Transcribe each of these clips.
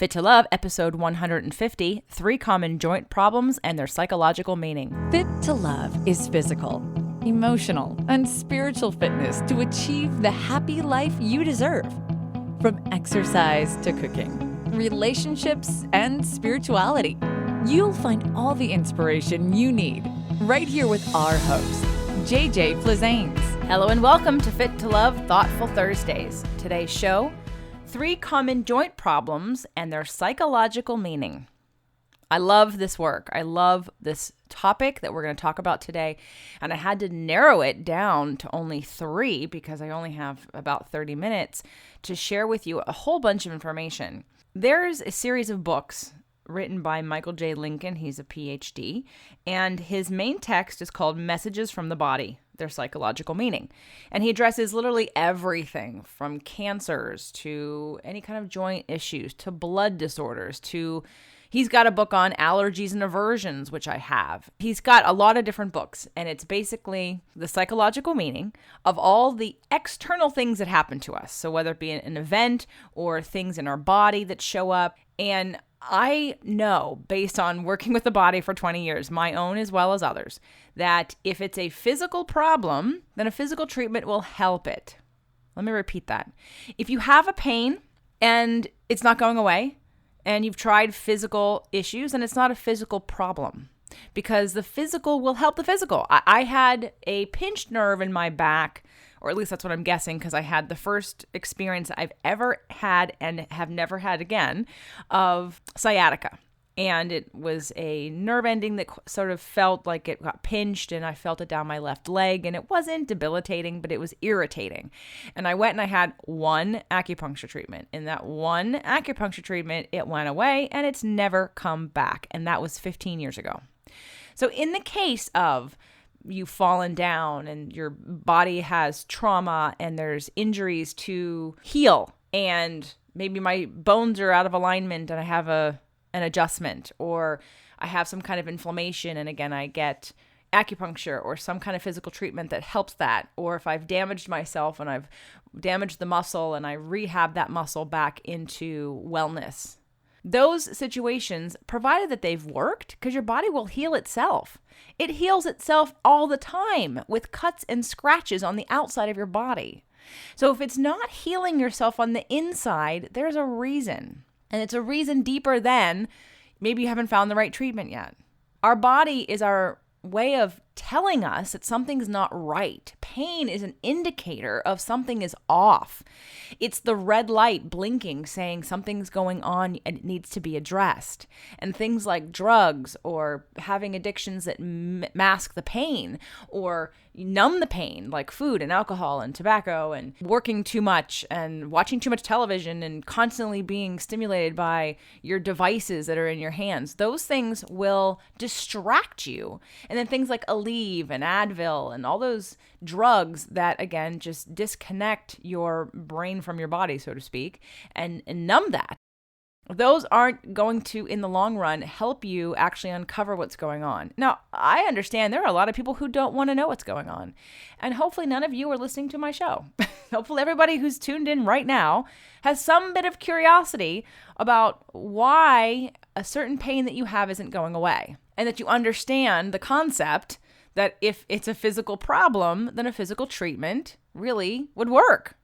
Fit to Love, episode 150, 3 common joint problems and their psychological meaning. Fit to Love is physical, emotional, and spiritual fitness to achieve the happy life you deserve. From exercise to cooking, relationships, and spirituality, you'll find all the inspiration you need right here with our host, JJ Flizanes. Hello and welcome to Fit to Love Thoughtful Thursdays. Today's show, 3 common joint problems and their psychological meaning. I love this work. I love this topic that we're going to talk about today. And I had to narrow it down to only 3 because I only have about 30 minutes to share with you a whole bunch of information. There's a series of books written by Michael J. Lincoln. He's a PhD. And his main text is called Messages from the Body, Their Psychological Meaning. And he addresses literally everything from cancers to any kind of joint issues to blood disorders to he's got a book on allergies and aversions, which I have. He's got a lot of different books, and it's basically the psychological meaning of all the external things that happen to us. So whether it be an event or things in our body that show up. And I know, based on working with the body for 20 years, my own as well as others, that if it's a physical problem, then a physical treatment will help it. Let me repeat that. If you have a pain and it's not going away, and you've tried physical issues, and it's not a physical problem, because the physical will help the physical. I had a pinched nerve in my back, or at least that's what I'm guessing, because I had the first experience I've ever had and have never had again of sciatica. And it was a nerve ending that sort of felt like it got pinched, and I felt it down my left leg, and it wasn't debilitating, but it was irritating. And I went and I had one acupuncture treatment. In that one acupuncture treatment, it went away, and it's never come back. And that was 15 years ago. So in the case of you've fallen down and your body has trauma and there's injuries to heal, and maybe my bones are out of alignment and I have an adjustment, or I have some kind of inflammation and again I get acupuncture or some kind of physical treatment that helps that, or if I've damaged myself and I've damaged the muscle and I rehab that muscle back into wellness. Those situations, provided that they've worked, because your body will heal itself. It heals itself all the time with cuts and scratches on the outside of your body. So if it's not healing yourself on the inside, there's a reason. And it's a reason deeper than maybe you haven't found the right treatment yet. Our body is our way of telling us that something's not right. Pain is an indicator of something is off. It's the red light blinking saying something's going on and it needs to be addressed. And things like drugs or having addictions that mask the pain or numb the pain, like food and alcohol and tobacco and working too much and watching too much television and constantly being stimulated by your devices that are in your hands. Those things will distract you. And then things like Aleve and Advil and all those drugs that, again, just disconnect your brain from your body, so to speak, and numb that. Those aren't going to, in the long run, help you actually uncover what's going on. Now, I understand there are a lot of people who don't want to know what's going on. And hopefully none of you are listening to my show. Hopefully everybody who's tuned in right now has some bit of curiosity about why a certain pain that you have isn't going away. And that you understand the concept that if it's a physical problem, then a physical treatment really would work.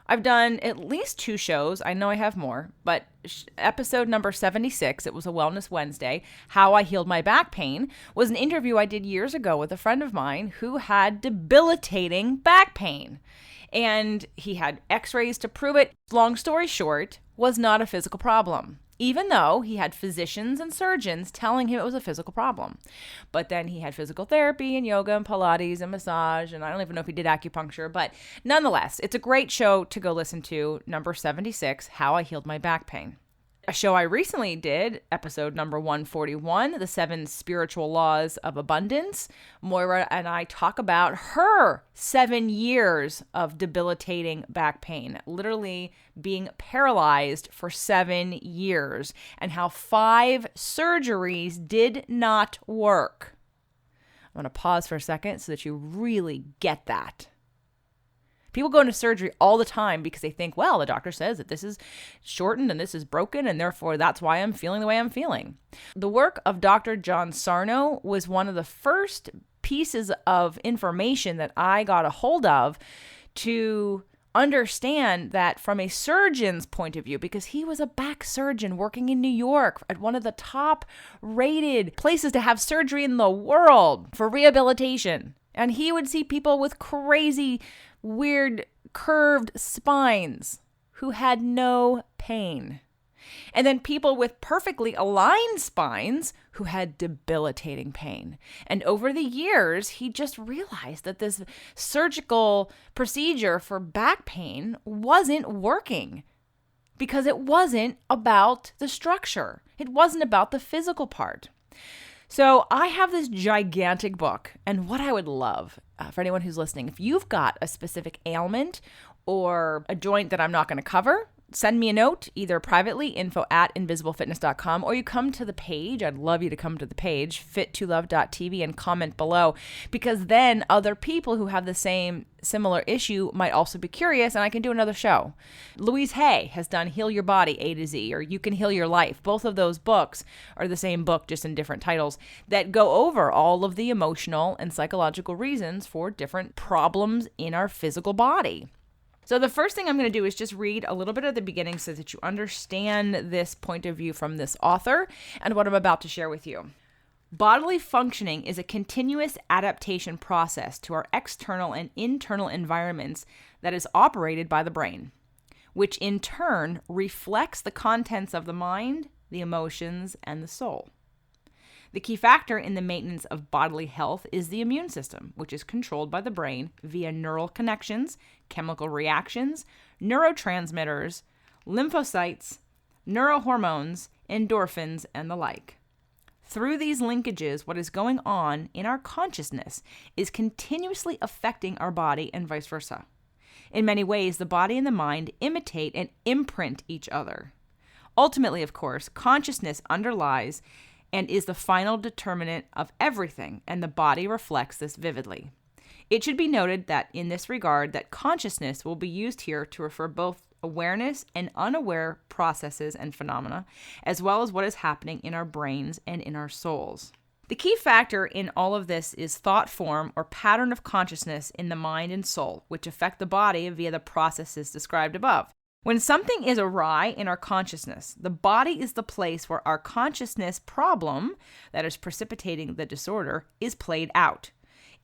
I've done at least 2 shows. I know I have more, but episode number 76, it was a Wellness Wednesday, How I Healed My Back Pain, was an interview I did years ago with a friend of mine who had debilitating back pain. And he had x-rays to prove it. Long story short, was not a physical problem, even though he had physicians and surgeons telling him it was a physical problem. But then he had physical therapy and yoga and Pilates and massage, and I don't even know if he did acupuncture, but nonetheless, it's a great show to go listen to, number 76, How I Healed My Back Pain. A show I recently did, episode number 141, The 7 Spiritual Laws of Abundance. Moira and I talk about her 7 years of debilitating back pain, literally being paralyzed for 7 years, and how 5 surgeries did not work. I'm going to pause for a second so that you really get that. People go into surgery all the time because they think, well, the doctor says that this is shortened and this is broken, and therefore that's why I'm feeling the way I'm feeling. The work of Dr. John Sarno was one of the first pieces of information that I got a hold of to understand that from a surgeon's point of view, because he was a back surgeon working in New York at one of the top rated places to have surgery in the world for rehabilitation. And he would see people with crazy, weird, curved spines who had no pain. And then people with perfectly aligned spines who had debilitating pain. And over the years, he just realized that this surgical procedure for back pain wasn't working because it wasn't about the structure. It wasn't about the physical part. So I have this gigantic book, and what I would love for anyone who's listening, if you've got a specific ailment or a joint that I'm not going to cover, send me a note, either privately, info@invisiblefitness.com, or you come to the page. I'd love you to come to the page, fit2love.tv, and comment below, because then other people who have the same similar issue might also be curious, and I can do another show. Louise Hay has done Heal Your Body A to Z, or You Can Heal Your Life. Both of those books are the same book, just in different titles, that go over all of the emotional and psychological reasons for different problems in our physical body. So the first thing I'm going to do is just read a little bit at the beginning so that you understand this point of view from this author and what I'm about to share with you. Bodily functioning is a continuous adaptation process to our external and internal environments that is operated by the brain, which in turn reflects the contents of the mind, the emotions, and the soul. The key factor in the maintenance of bodily health is the immune system, which is controlled by the brain via neural connections, chemical reactions, neurotransmitters, lymphocytes, neurohormones, endorphins, and the like. Through these linkages, what is going on in our consciousness is continuously affecting our body and vice versa. In many ways, the body and the mind imitate and imprint each other. Ultimately, of course, consciousness underlies and is the final determinant of everything, and the body reflects this vividly. It should be noted that in this regard, that consciousness will be used here to refer both awareness and unaware processes and phenomena, as well as what is happening in our brains and in our souls. The key factor in all of this is thought form or pattern of consciousness in the mind and soul, which affect the body via the processes described above. When something is awry in our consciousness, the body is the place where our consciousness problem, that is precipitating the disorder, is played out.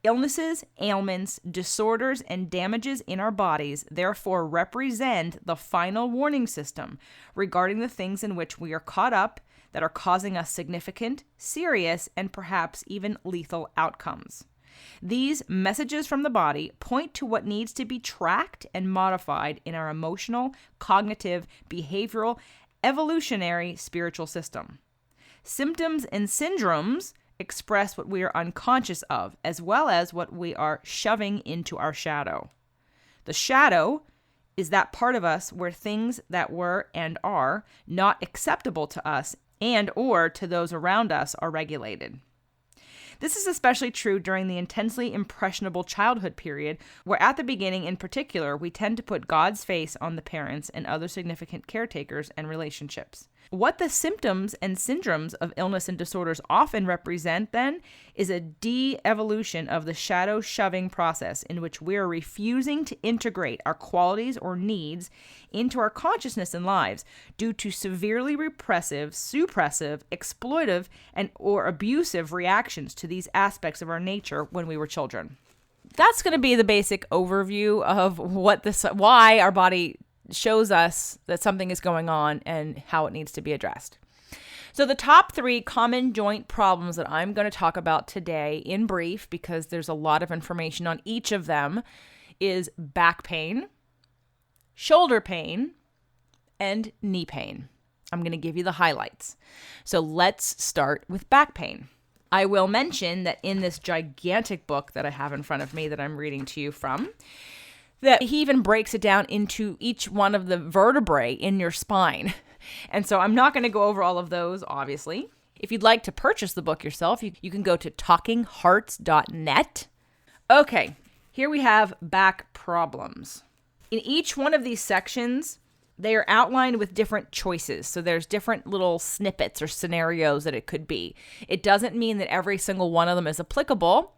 Illnesses, ailments, disorders, and damages in our bodies therefore represent the final warning system regarding the things in which we are caught up that are causing us significant, serious, and perhaps even lethal outcomes. These messages from the body point to what needs to be tracked and modified in our emotional, cognitive, behavioral, evolutionary, spiritual system. Symptoms and syndromes express what we are unconscious of, as well as what we are shoving into our shadow. The shadow is that part of us where things that were and are not acceptable to us and or to those around us are regulated. This is especially true during the intensely impressionable childhood period, where at the beginning in particular, we tend to put God's face on the parents and other significant caretakers and relationships. What the symptoms and syndromes of illness and disorders often represent, then, is a de-evolution of the shadow shoving process in which we are refusing to integrate our qualities or needs into our consciousness and lives due to severely repressive, suppressive, exploitive, and or abusive reactions to these aspects of our nature when we were children. That's going to be the basic overview of why our body shows us that something is going on and how it needs to be addressed. So the top 3 common joint problems that I'm going to talk about today in brief, because there's a lot of information on each of them, is back pain, shoulder pain, and knee pain. I'm going to give you the highlights. So let's start with back pain. I will mention that in this gigantic book that I have in front of me that I'm reading to you from, that he even breaks it down into each one of the vertebrae in your spine. And so I'm not going to go over all of those, obviously. If you'd like to purchase the book yourself, you can go to talkinghearts.net. Okay, Here we have back problems. In each one of these sections, they are outlined with different choices. So there's different little snippets or scenarios that it could be. It doesn't mean that every single one of them is applicable.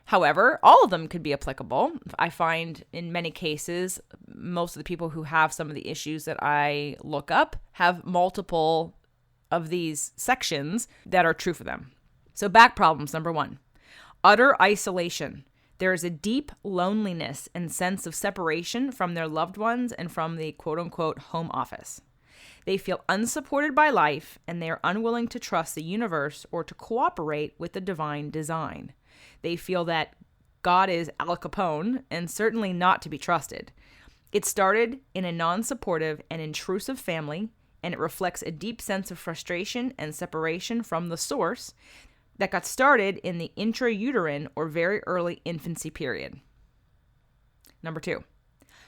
However, all of them could be applicable. I find in many cases, most of the people who have some of the issues that I look up have multiple of these sections that are true for them. So back problems, number 1, utter isolation. There is a deep loneliness and sense of separation from their loved ones and from the quote-unquote home office. They feel unsupported by life, and they are unwilling to trust the universe or to cooperate with the divine design. They feel that God is Al Capone and certainly not to be trusted. It started in a non-supportive and intrusive family, and it reflects a deep sense of frustration and separation from the source that got started in the intrauterine or very early infancy period. Number 2,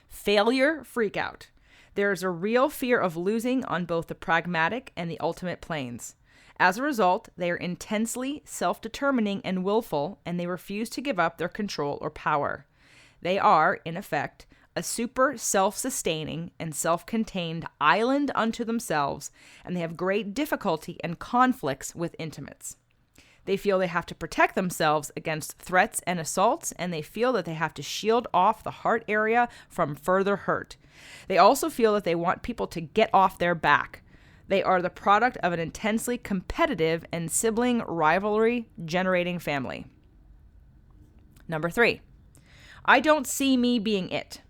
failure freakout. There is a real fear of losing on both the pragmatic and the ultimate planes. As a result, they are intensely self-determining and willful, and they refuse to give up their control or power. They are, in effect, a super self-sustaining and self-contained island unto themselves, and they have great difficulty and conflicts with intimates. They feel they have to protect themselves against threats and assaults, and they feel that they have to shield off the heart area from further hurt. They also feel that they want people to get off their back. They are the product of an intensely competitive and sibling rivalry generating family. Number 3, I don't see me being it.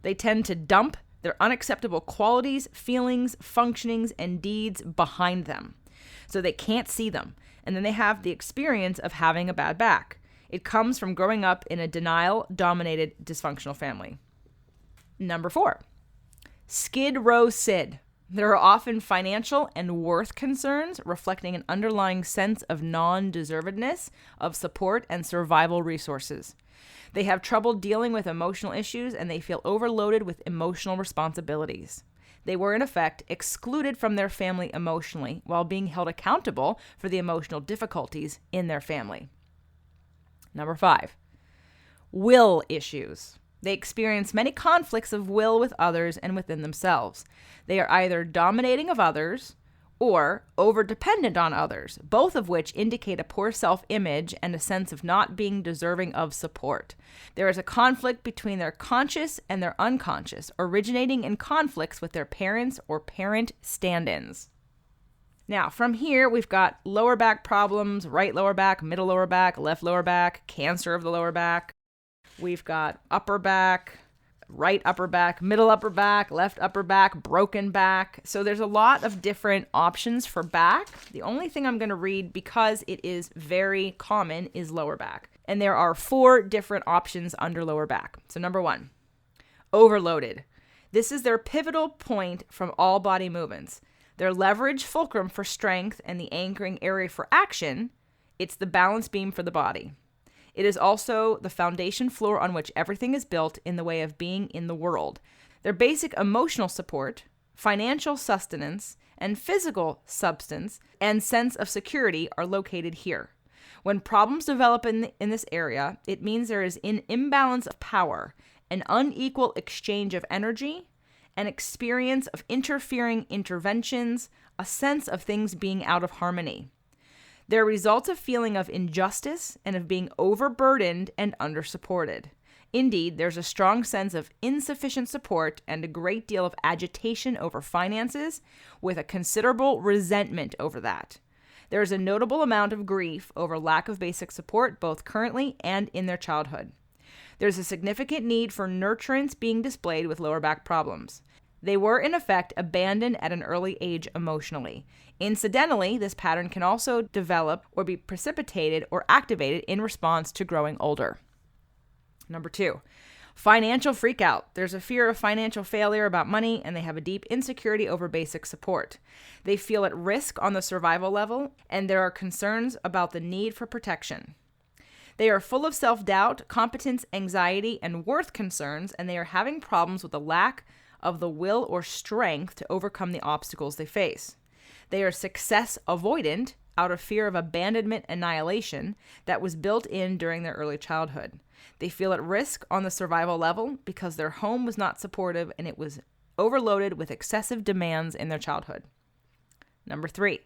They tend to dump their unacceptable qualities, feelings, functionings, and deeds behind them, so they can't see them. And then they have the experience of having a bad back. It comes from growing up in a denial-dominated dysfunctional family. Number 4, Skid Row Sid. There are often financial and worth concerns reflecting an underlying sense of non-deservedness of support and survival resources. They have trouble dealing with emotional issues, and they feel overloaded with emotional responsibilities. They were, in effect, excluded from their family emotionally while being held accountable for the emotional difficulties in their family. Number 5, will issues. They experience many conflicts of will with others and within themselves. They are either dominating of others or over-dependent on others, both of which indicate a poor self-image and a sense of not being deserving of support. There is a conflict between their conscious and their unconscious, originating in conflicts with their parents or parent stand-ins. Now, from here, we've got lower back problems, right lower back, middle lower back, left lower back, cancer of the lower back. We've got upper back, right upper back, middle upper back, left upper back, broken back. So there's a lot of different options for back. The only thing I'm going to read, because it is very common, is lower back. And there are 4 different options under lower back. So number 1, overloaded. This is their pivotal point from all body movements. Their leverage fulcrum for strength and the anchoring area for action. It's the balance beam for the body. It is also the foundation floor on which everything is built in the way of being in the world. Their basic emotional support, financial sustenance, and physical substance and sense of security are located here. When problems develop in this area, it means there is an imbalance of power, an unequal exchange of energy, an experience of interfering interventions, a sense of things being out of harmony. There results a feeling of injustice and of being overburdened and undersupported. Indeed, there's a strong sense of insufficient support and a great deal of agitation over finances, with a considerable resentment over that. There is a notable amount of grief over lack of basic support, both currently and in their childhood. There's a significant need for nurturance being displayed with lower back problems. They were, in effect, abandoned at an early age emotionally. Incidentally, this pattern can also develop or be precipitated or activated in response to growing older. Number 2, financial freakout. There's a fear of financial failure about money, and they have a deep insecurity over basic support. They feel at risk on the survival level, and there are concerns about the need for protection. They are full of self-doubt, competence, anxiety, and worth concerns, and they are having problems with the lack of the will or strength to overcome the obstacles they face. They are success avoidant out of fear of abandonment annihilation that was built in during their early childhood. They feel at risk on the survival level because their home was not supportive and it was overloaded with excessive demands in their childhood. Number 3,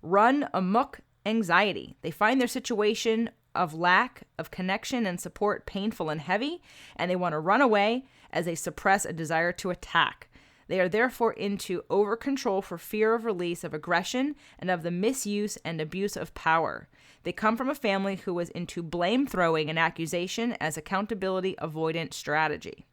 run amok anxiety. They find their situation of lack of connection and support painful and heavy, and they want to run away as they suppress a desire to attack. They are therefore into over-control for fear of release of aggression and of the misuse and abuse of power. They come from a family who was into blame-throwing and accusation as accountability avoidant strategy.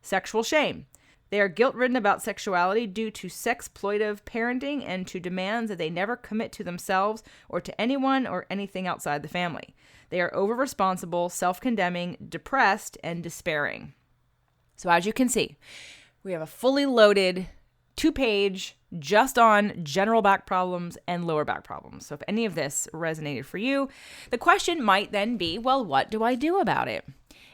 Sexual shame. They are guilt-ridden about sexuality due to sexploitive parenting and to demands that they never commit to themselves or to anyone or anything outside the family. They are over-responsible, self-condemning, depressed, and despairing. So as you can see, we have a fully loaded 2-page just on general back problems and lower back problems. So if any of this resonated for you, the question might then be, well, what do I do about it?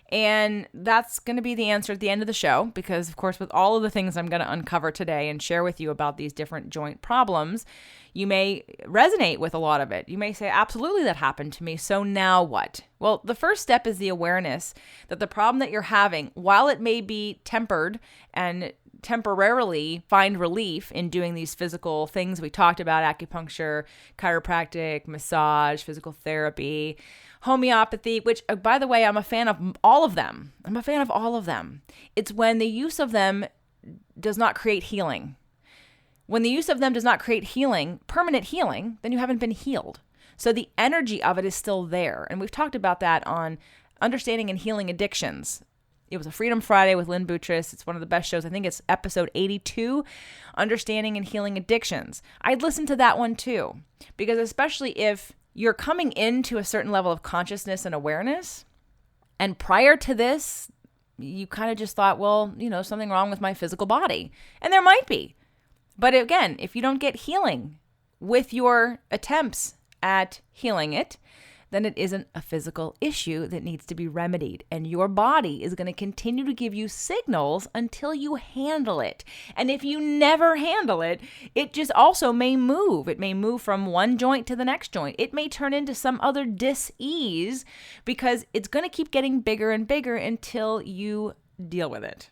And that's going to be the answer at the end of the show, because of course, with all of the things I'm going to uncover today and share with you about these different joint problems, you may resonate with a lot of it. You may say, absolutely, that happened to me. So now what? Well, the first step is the awareness that the problem that you're having, while it may be tempered and temporarily find relief in doing these physical things we talked about, acupuncture, chiropractic, massage, physical therapy, homeopathy, which, by the way, I'm a fan of all of them. It's when the use of them does not create healing. When the use of them does not create healing, permanent healing, then you haven't been healed. So the energy of it is still there. And we've talked about that on Understanding and Healing Addictions. It was a Freedom Friday with Lynn Boutrous. It's one of the best shows. I think it's episode 82, Understanding and Healing Addictions. I'd listen to that one too, because especially if you're coming into a certain level of consciousness and awareness, and prior to this, you kind of just thought, well, something wrong with my physical body. And there might be. But again, if you don't get healing with your attempts at healing it, then it isn't a physical issue that needs to be remedied. And your body is going to continue to give you signals until you handle it. And if you never handle it, it just also may move. It may move from one joint to the next joint. It may turn into some other dis-ease because it's going to keep getting bigger and bigger until you deal with it.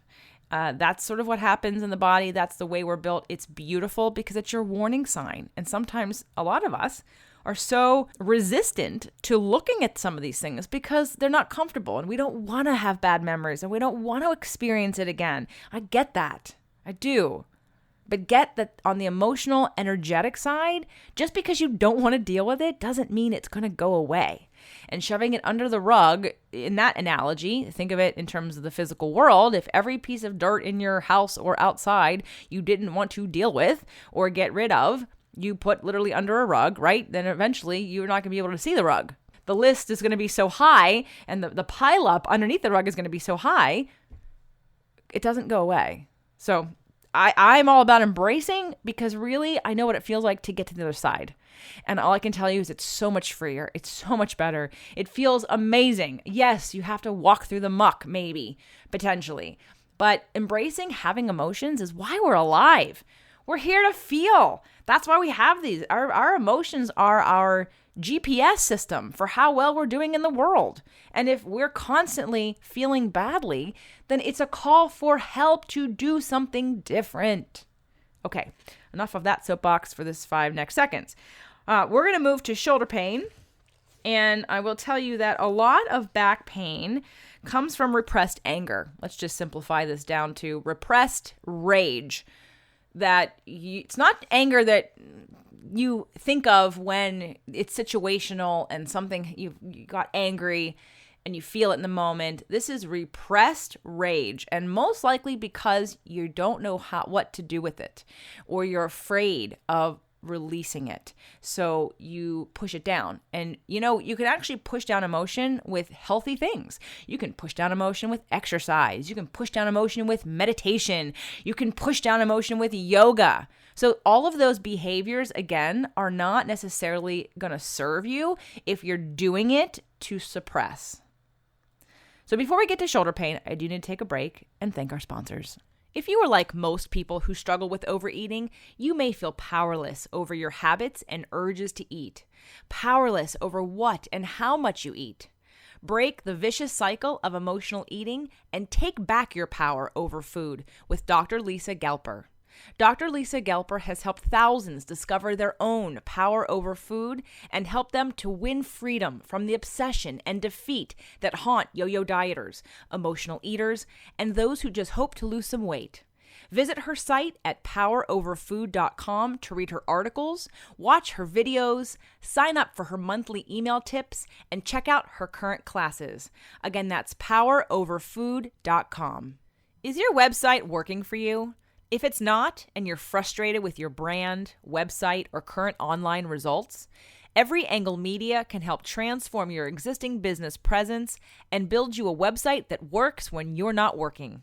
That's sort of what happens in the body. That's the way we're built. It's beautiful because it's your warning sign. And sometimes a lot of us are so resistant to looking at some of these things because they're not comfortable and we don't want to have bad memories and we don't want to experience it again. I get that. I do. But get that on the emotional, energetic side, just because you don't want to deal with it doesn't mean it's going to go away. And shoving it under the rug, in that analogy, think of it in terms of the physical world. If every piece of dirt in your house or outside you didn't want to deal with or get rid of, you put literally under a rug, right? Then eventually you're not going to be able to see the rug. The list is going to be so high and the pile up underneath the rug is going to be so high, it doesn't go away. So I'm all about embracing because really I know what it feels like to get to the other side. And all I can tell you is it's so much freer. It's so much better. It feels amazing. Yes, you have to walk through the muck, maybe, potentially. But embracing having emotions is why we're alive. We're here to feel. That's why we have these. Our emotions are our GPS system for how well we're doing in the world. And if we're constantly feeling badly, then it's a call for help to do something different. Okay, enough of that soapbox for this 5 next seconds. We're going to move to shoulder pain. And I will tell you that a lot of back pain comes from repressed anger. Let's just simplify this down to repressed rage. It's not anger that you think of when it's situational and something you got angry and you feel it in the moment. This is repressed rage, and most likely because you don't know what to do with it, or you're afraid of releasing it. So you push it down. And you can actually push down emotion with healthy things. You can push down emotion with exercise. You can push down emotion with meditation. You can push down emotion with yoga. So all of those behaviors, again, are not necessarily going to serve you if you're doing it to suppress. So before we get to shoulder pain, I do need to take a break and thank our sponsors. If you are like most people who struggle with overeating, you may feel powerless over your habits and urges to eat. Powerless over what and how much you eat. Break the vicious cycle of emotional eating and take back your power over food with Dr. Lisa Gelper. Dr. Lisa Gelper has helped thousands discover their own power over food and help them to win freedom from the obsession and defeat that haunt yo-yo dieters, emotional eaters, and those who just hope to lose some weight. Visit her site at poweroverfood.com to read her articles, watch her videos, sign up for her monthly email tips, and check out her current classes. Again, that's poweroverfood.com. Is your website working for you? If it's not, and you're frustrated with your brand, website, or current online results, Every Angle Media can help transform your existing business presence and build you a website that works when you're not working.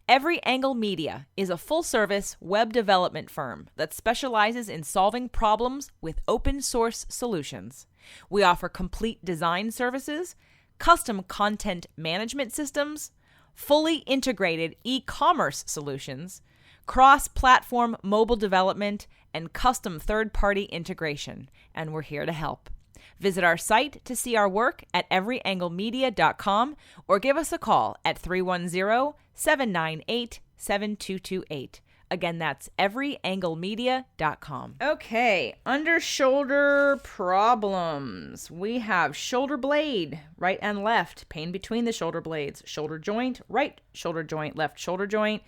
Every Angle Media is a full-service web development firm that specializes in solving problems with open-source solutions. We offer complete design services, custom content management systems, fully integrated e-commerce solutions, cross-platform mobile development, and custom third-party integration, and we're here to help. Visit our site to see our work at everyanglemedia.com or give us a call at 310-798-7228. Again, that's everyanglemedia.com. Okay, under shoulder problems, we have shoulder blade, right and left, pain between the shoulder blades, shoulder joint, right shoulder joint, left shoulder joint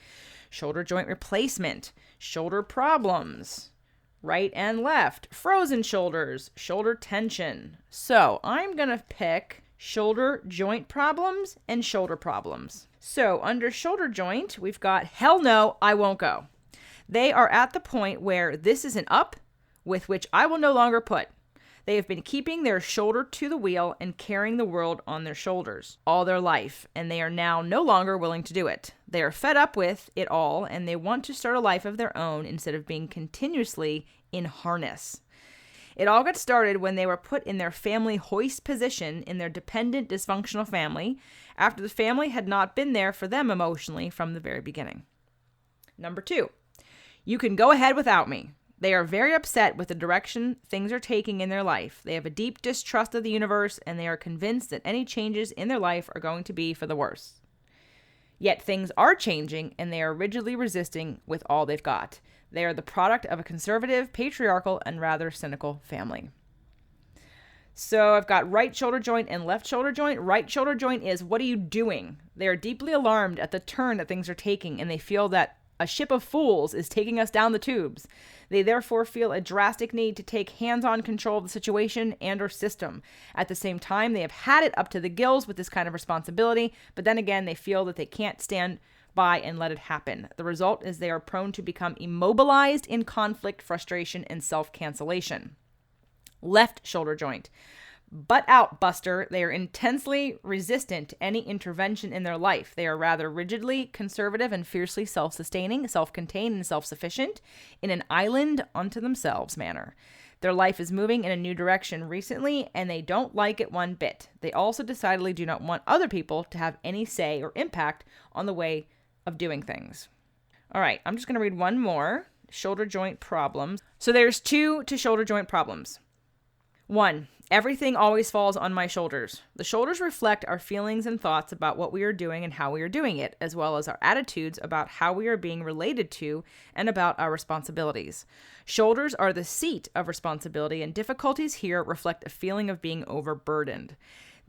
replacement, shoulder problems, right and left, frozen shoulders, shoulder tension. So I'm going to pick shoulder joint problems and shoulder problems. So under shoulder joint, we've got hell no, I won't go. They are at the point where this is an up with which I will no longer put. They have been keeping their shoulder to the wheel and carrying the world on their shoulders all their life, and they are now no longer willing to do it. They are fed up with it all, and they want to start a life of their own instead of being continuously in harness. It all got started when they were put in their family hoist position in their dependent, dysfunctional family after the family had not been there for them emotionally from the very beginning. Number 2, you can go ahead without me. They are very upset with the direction things are taking in their life. They have a deep distrust of the universe, and they are convinced that any changes in their life are going to be for the worse. Yet things are changing, and they are rigidly resisting with all they've got. They are the product of a conservative, patriarchal, and rather cynical family. So I've got right shoulder joint and left shoulder joint. Right shoulder joint is, what are you doing? They are deeply alarmed at the turn that things are taking, and they feel that a ship of fools is taking us down the tubes. They therefore feel a drastic need to take hands-on control of the situation and or system. At the same time, they have had it up to the gills with this kind of responsibility, but then again, they feel that they can't stand by and let it happen. The result is they are prone to become immobilized in conflict, frustration, and self-cancellation. Left shoulder joint. Butt out, Buster. They are intensely resistant to any intervention in their life. They are rather rigidly conservative and fiercely self-sustaining, self-contained, and self-sufficient in an island unto themselves manner. Their life is moving in a new direction recently, and they don't like it one bit. They also decidedly do not want other people to have any say or impact on the way of doing things. All right, I'm just going to read one more. Shoulder joint problems. So there's 2 to shoulder joint problems. 1, everything always falls on my shoulders. The shoulders reflect our feelings and thoughts about what we are doing and how we are doing it, as well as our attitudes about how we are being related to and about our responsibilities. Shoulders are the seat of responsibility, and difficulties here reflect a feeling of being overburdened.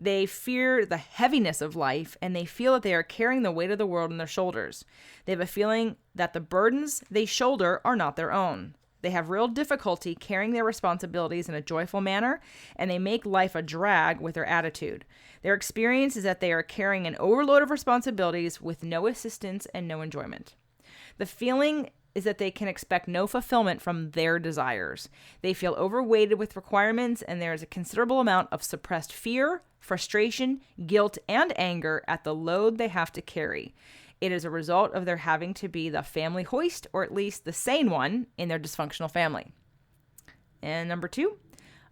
They fear the heaviness of life, and they feel that they are carrying the weight of the world on their shoulders. They have a feeling that the burdens they shoulder are not their own. They have real difficulty carrying their responsibilities in a joyful manner, and they make life a drag with their attitude. Their experience is that they are carrying an overload of responsibilities with no assistance and no enjoyment. The feeling is that they can expect no fulfillment from their desires. They feel overweighted with requirements, and there is a considerable amount of suppressed fear, frustration, guilt, and anger at the load they have to carry. It is a result of their having to be the family hoist, or at least the sane one, in their dysfunctional family. And number 2,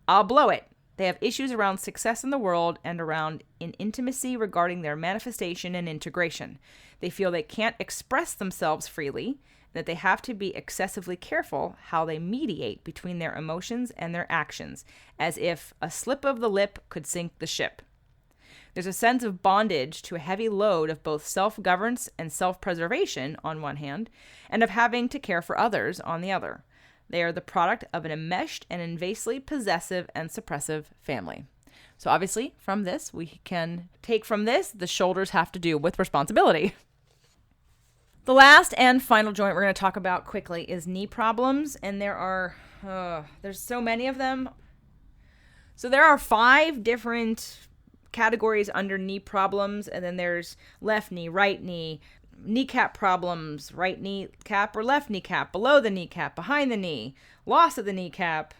I'll blow it. They have issues around success in the world and around intimacy regarding their manifestation and integration. They feel they can't express themselves freely, and that they have to be excessively careful how they mediate between their emotions and their actions, as if a slip of the lip could sink the ship. There's a sense of bondage to a heavy load of both self-governance and self-preservation on one hand, and of having to care for others on the other. They are the product of an enmeshed and invasively possessive and suppressive family. So obviously, from this, we can take from this, the shoulders have to do with responsibility. The last and final joint we're going to talk about quickly is knee problems, and there's so many of them. So there are 5 different categories under knee problems, and then there's left knee, right knee, kneecap problems, right kneecap or left kneecap, below the kneecap, behind the knee, loss of the kneecap,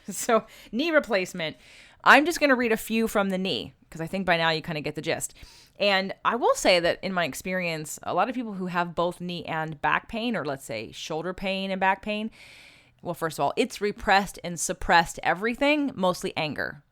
so knee replacement. I'm just going to read a few from the knee because I think by now you kind of get the gist. And I will say that in my experience, a lot of people who have both knee and back pain, or let's say shoulder pain and back pain, well, first of all, it's repressed and suppressed everything, mostly anger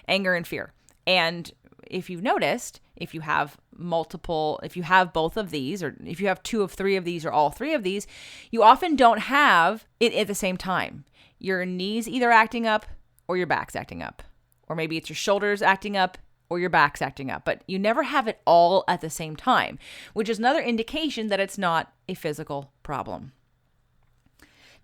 and fear. And if you've noticed, if you have both of these, or if you have 2 of 3 of these or all 3 of these, you often don't have it at the same time. Your knee's either acting up or your back's acting up. Or maybe it's your shoulders acting up or your back's acting up, but you never have it all at the same time, which is another indication that it's not a physical problem.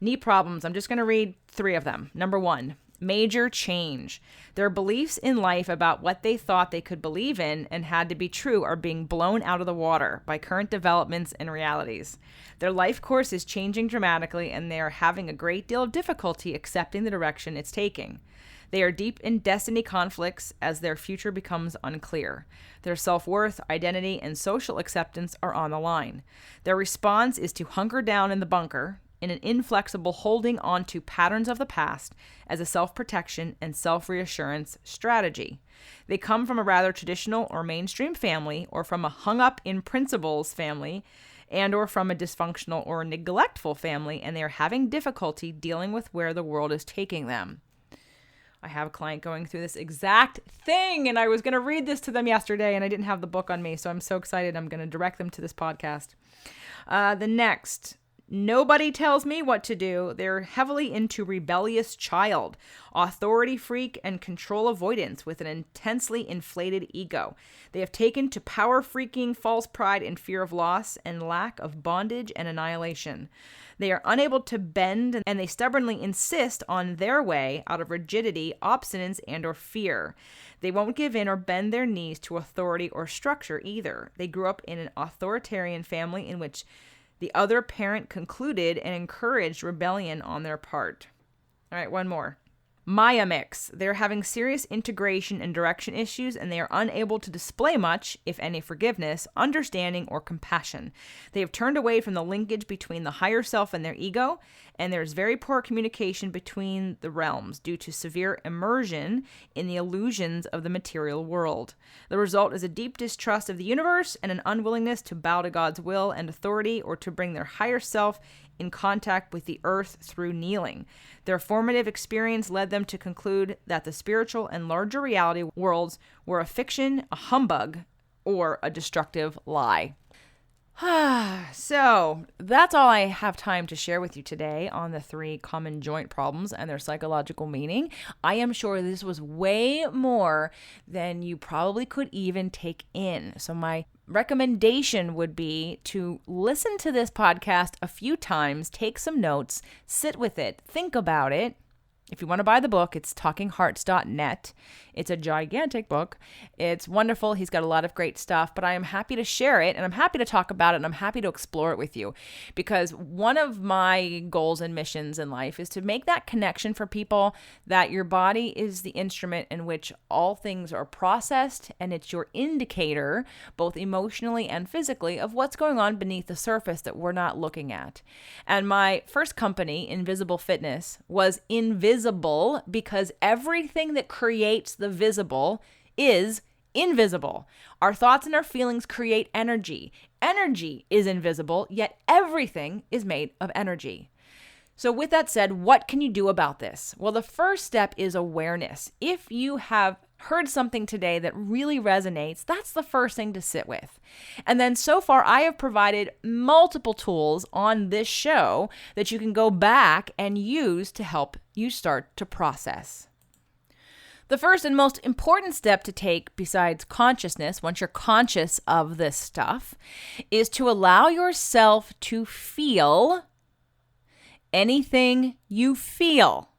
Knee problems, I'm just going to read 3 of them. Number 1, major change. Their beliefs in life about what they thought they could believe in and had to be true are being blown out of the water by current developments and realities. Their life course is changing dramatically, and they are having a great deal of difficulty accepting the direction it's taking. They are deep in destiny conflicts as their future becomes unclear. Their self-worth, identity, and social acceptance are on the line. Their response is to hunker down in the bunker, in an inflexible holding on to patterns of the past as a self-protection and self-reassurance strategy. They come from a rather traditional or mainstream family, or from a hung-up-in-principles family, and or from a dysfunctional or neglectful family, and they are having difficulty dealing with where the world is taking them. I have a client going through this exact thing, and I was going to read this to them yesterday, and I didn't have the book on me, so I'm so excited. I'm going to direct them to this podcast. The next, nobody tells me what to do. They're heavily into rebellious child, authority freak, and control avoidance with an intensely inflated ego. They have taken to power freaking, false pride, and fear of loss, and lack of bondage and annihilation. They are unable to bend, and they stubbornly insist on their way out of rigidity, obstinance, and or fear. They won't give in or bend their knees to authority or structure either. They grew up in an authoritarian family in which the other parent concluded and encouraged rebellion on their part. All right, one more. Maya mix. They're having serious integration and direction issues, and they are unable to display much, if any, forgiveness, understanding, or compassion. They have turned away from the linkage between the higher self and their ego, and there's very poor communication between the realms due to severe immersion in the illusions of the material world. The result is a deep distrust of the universe and an unwillingness to bow to God's will and authority, or to bring their higher self in contact with the earth through kneeling. Their formative experience led them to conclude that the spiritual and larger reality worlds were a fiction, a humbug, or a destructive lie. So that's all I have time to share with you today on the 3 common joint problems and their psychological meaning. I am sure this was way more than you probably could even take in. So my recommendation would be to listen to this podcast a few times, take some notes, sit with it, think about it. If you want to buy the book, it's talkinghearts.net. It's a gigantic book. It's wonderful. He's got a lot of great stuff, but I am happy to share it, and I'm happy to talk about it, and I'm happy to explore it with you, because one of my goals and missions in life is to make that connection for people that your body is the instrument in which all things are processed, and it's your indicator, both emotionally and physically, of what's going on beneath the surface that we're not looking at. And my first company, Invisible Fitness, was invisible because everything that creates the visible is invisible. Our thoughts and our feelings create energy. Energy is invisible, yet everything is made of energy. So with that said, what can you do about this? Well, the first step is awareness. If you have heard something today that really resonates, that's the first thing to sit with. And then so far, I have provided multiple tools on this show that you can go back and use to help you start to process. The first and most important step to take besides consciousness, once you're conscious of this stuff, is to allow yourself to feel anything you feel,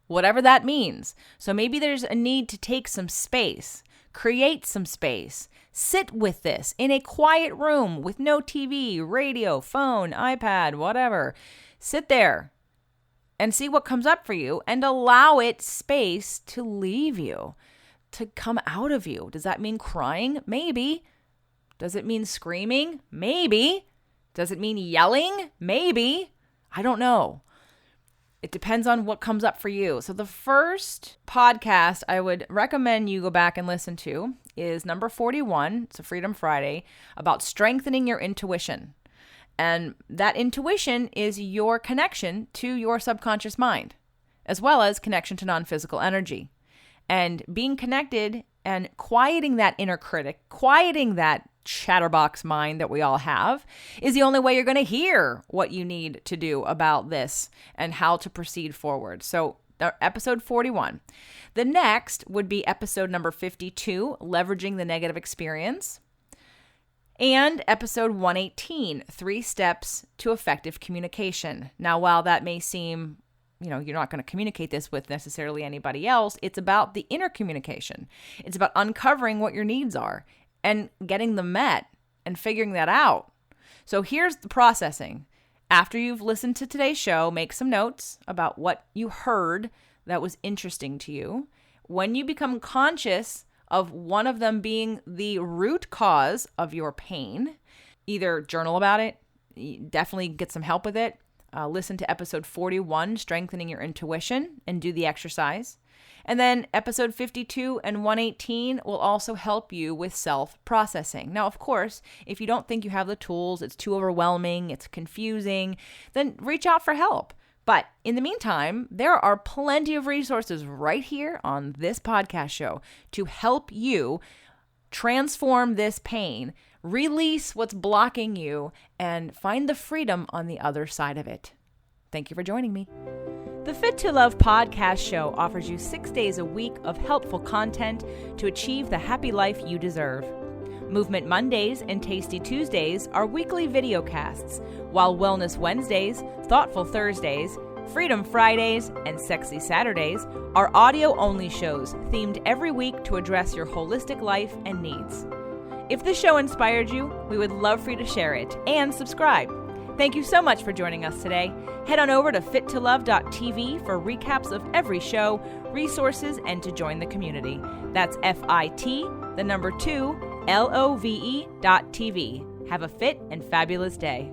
whatever that means. So maybe there's a need to take some space, create some space, sit with this in a quiet room with no TV, radio, phone, iPad, whatever. Sit there and see what comes up for you and allow it space to leave you, to come out of you. Does that mean crying? Maybe. Does it mean screaming? Maybe. Does it mean yelling? Maybe. I don't know. It depends on what comes up for you. So the first podcast I would recommend you go back and listen to is number 41. It's a Freedom Friday about strengthening your intuition. And that intuition is your connection to your subconscious mind, as well as connection to non-physical energy. And being connected and quieting that inner critic, quieting that chatterbox mind that we all have, is the only way you're going to hear what you need to do about this and how to proceed forward. So episode 41. The next would be episode number 52, Leveraging the Negative Experience. And episode 118, 3 Steps to Effective Communication. Now, while that may seem, you're not going to communicate this with necessarily anybody else, it's about the inner communication. It's about uncovering what your needs are and getting them met and figuring that out. So here's the processing. After you've listened to today's show, make some notes about what you heard that was interesting to you. When you become conscious of one of them being the root cause of your pain, either journal about it, definitely get some help with it, listen to episode 41, Strengthening Your Intuition, and do the exercise. And then episode 52 and 118 will also help you with self-processing. Now, of course, if you don't think you have the tools, it's too overwhelming, it's confusing, then reach out for help. But in the meantime, there are plenty of resources right here on this podcast show to help you transform this pain, release what's blocking you, and find the freedom on the other side of it. Thank you for joining me. The Fit to Love podcast show offers you 6 days a week of helpful content to achieve the happy life you deserve. Movement Mondays and Tasty Tuesdays are weekly video casts, while Wellness Wednesdays, Thoughtful Thursdays, Freedom Fridays, and Sexy Saturdays are audio-only shows themed every week to address your holistic life and needs. If this show inspired you, we would love for you to share it and subscribe. Thank you so much for joining us today. Head on over to fittolove.tv for recaps of every show, resources, and to join the community. That's FIT, the number 2, LOVE.tv. Have a fit and fabulous day.